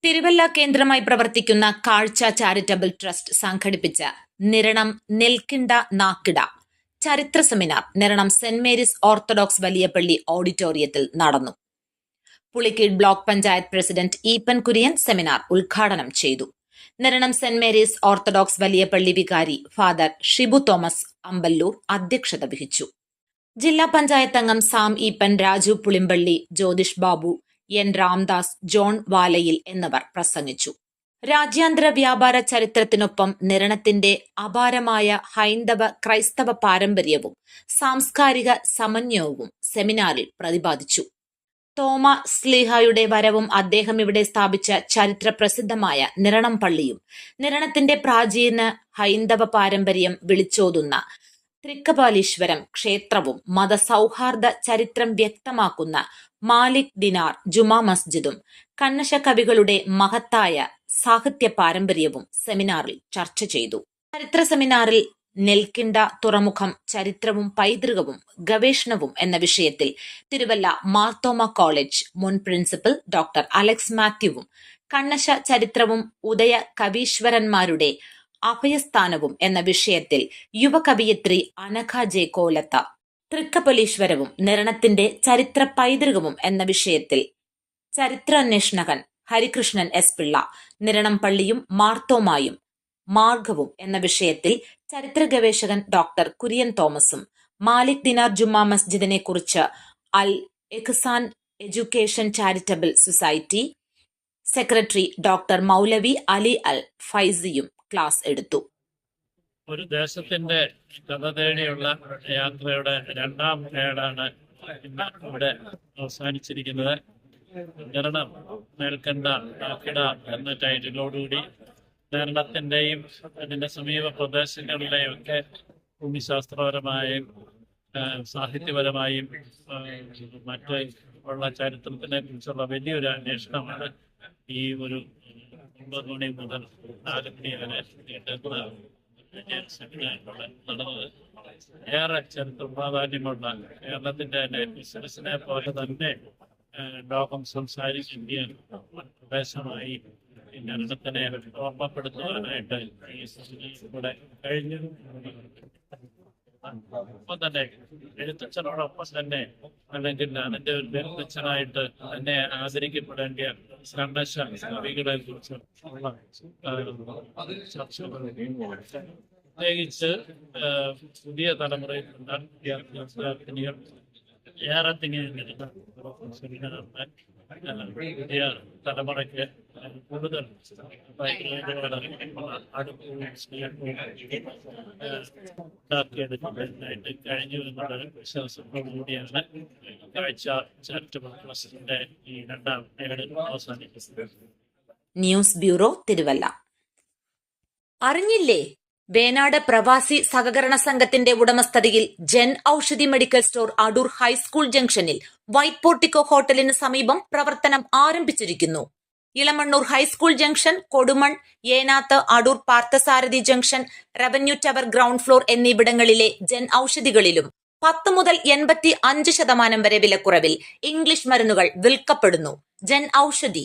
തിരുവല്ല കേന്ദ്രമായി പ്രവർത്തിക്കുന്ന കാഴ്ച ചാരിറ്റബിൾ ട്രസ്റ്റ് സംഘടിപ്പിച്ച നിരണം നെൽക്കിണ്ട നാക്കിട ചരിത്ര seminar Niranam saint Mary's orthodox വലിയപള്ളി ഓഡിറ്റോറിയത്തിൽ നടന്നു. Pulikeezhu block panchayat president Eapen Kurian seminar ഉദ്ഘാടനം ചെയ്തു. നിരണം സെന്റ് മേരീസ് ഓർത്തഡോക്സ് വലിയപള്ളി വികാരി ഫാദർ ഷിബു തോമസ് അമ്പല്ലൂർ അധ്യക്ഷത വഹിച്ചു. ജില്ലാ പഞ്ചായത്ത് അംഗം സാം ഈപ്പൻ, രാജു പുളിമ്പള്ളി, ജ്യോതിഷ് ബാബു, എൻ രാംദാസ്, ജോൺ വാലയിൽ എന്നിവർ പ്രസംഗിച്ചു. രാജ്യാന്തര വ്യാപാര ചരിത്രത്തിനൊപ്പം നിരണത്തിന്റെ അപാരമായ ഹൈന്ദവ ക്രൈസ്തവ പാരമ്പര്യവും സാംസ്കാരിക സമന്വയവും സെമിനാറിൽ പ്രതിപാദിച്ചു. തോമ സ്ലീഹായുടെ വരവും അദ്ദേഹം ഇവിടെ സ്ഥാപിച്ച ചരിത്ര പ്രസിദ്ധമായ നിരണം പള്ളിയും നിരണത്തിന്റെ പ്രാചീന ഹൈന്ദവ പാരമ്പര്യം വിളിച്ചോതുന്ന തൃക്കപാലീശ്വരം ക്ഷേത്രവും മതസൗഹാർദ്ദ ചരിത്രം വ്യക്തമാക്കുന്ന മാലിക് ദിനാർ ജുമാ മസ്ജിദും കണ്ണശ കവികളുടെ മഹത്തായ സാഹിത്യ പാരമ്പര്യവും സെമിനാറിൽ ചർച്ച ചെയ്തു. ചരിത്ര സെമിനാറിൽ നെൽക്കിണ്ട തുറമുഖം ചരിത്രവും പൈതൃകവും ഗവേഷണവും എന്ന വിഷയത്തിൽ തിരുവല്ല മാർത്തോമ കോളേജ് മുൻ പ്രിൻസിപ്പൽ ഡോക്ടർ അലക്സ് മാത്യുവും കണ്ണശ ചരിത്രവും ഉദയ കവീശ്വരന്മാരുടെ അഭയസ്ഥാനവും എന്ന വിഷയത്തിൽ യുവകവിയത്രി അനഘ ജെ കോലത്ത, തൃക്കപലീശ്വരവും നിരണത്തിന്റെ ചരിത്ര പൈതൃകവും എന്ന വിഷയത്തിൽ ചരിത്രാന്വേഷകൻ ഹരികൃഷ്ണൻ എസ് പിള്ള, നിരണം പള്ളിയും മാർത്തോമായും മാർഗവും എന്ന വിഷയത്തിൽ ചരിത്ര ഗവേഷകൻ ഡോക്ടർ കുര്യൻ തോമസും, മാലിക് ദിനാർ ജുമാ മസ്ജിദിനെ കുറിച്ച് Al Ekhsan education charitable society secretary doctor Maulavi Ali Al ഫൈസിയും ക്ലാസ് എടുത്തു. ഒരു ദേശത്തിന്റെ കഥ തേടിയുള്ള യാത്രയുടെ രണ്ടാം ഏടാണ് ഇന്ന് ഇവിടെ അവസാനിച്ചിരിക്കുന്നത്. നിരണം നെൽക്കണ്ട നാക്കിട എന്ന ടൈറ്റിലോടുകൂടി കേരളത്തിന്റെയും അതിന്റെ സമീപ പ്രദേശങ്ങളിലെയും ഒക്കെ ഭൂമിശാസ്ത്രപരമായും സാഹിത്യപരമായും മറ്റ് ഉള്ള ചരിത്രത്തിനെ കുറിച്ചുള്ള വലിയൊരു അന്വേഷണമാണ് ഈ ഒരു 9 മണി മുതൽ 4 മണി വരെ നീണ്ടുന്ന സെമിനാറിലൂടെ നടന്നത്. ഏറെ ചരിത്ര പ്രാധാന്യമുള്ള കേരളത്തിന്റെ ബിസിനസിനെ പോലെ തന്നെ ലോകം സംസാരിക്കുന്ന പ്രദേശമായി നിരണത്തിനെ ഓർമ്മപ്പെടുത്തുവാനായിട്ട് ഈ ഇവിടെ കഴിഞ്ഞു. ഒപ്പം തന്നെ എഴുത്തച്ഛനോടൊപ്പം തന്നെ അല്ലെങ്കിൽ അതിന്റെ ഒരു എഴുത്തച്ഛനായിട്ട് തന്നെ ആദരിക്കപ്പെടേണ്ട കണ്ണശ കവികളെ കുറിച്ച് ചർച്ചകൾ പ്രത്യേകിച്ച് പുതിയ തലമുറയിലുള്ള വിദ്യാർത്ഥിനികൾ ഏറെ തിങ്ങിയിരുന്ന പുതിയ തലമുറയ്ക്ക് കൂടുതൽ ഉണ്ടാക്കിയെടുക്കുന്നതിനായിട്ട് കഴിഞ്ഞു എന്നുള്ളൊരു വിശ്വാസത്തോടുകൂടിയാണ് കാഴ്ച ചാരിറ്റബിൾ ട്രസ്റ്റിന്റെ ഈ രണ്ടാം ഏട് അവസാനിക്കുന്നത്. News bureau, Thiruvalla. അറിഞ്ഞില്ലേ? വേനാട് പ്രവാസി സഹകരണ സംഘത്തിന്റെ ഉടമസ്ഥതയിൽ Jan Aushadhi medical store Adoor high school ജംഗ്ഷനിൽ വൈറ്റ് പോർട്ടിക്കോ ഹോട്ടലിന് സമീപം പ്രവർത്തനം ആരംഭിച്ചിരിക്കുന്നു. Elamannoor high school junction, Kodumon, Enath, Adoor Parthasarathy junction, revenue tower ground floor എന്നിവിടങ്ങളിലെ ജൻ ഔഷധികളിലും 10 മുതൽ 85% വരെ വിലക്കുറവിൽ ഇംഗ്ലീഷ് മരുന്നുകൾ വിൽക്കപ്പെടുന്നു. ജൻ ഔഷധി.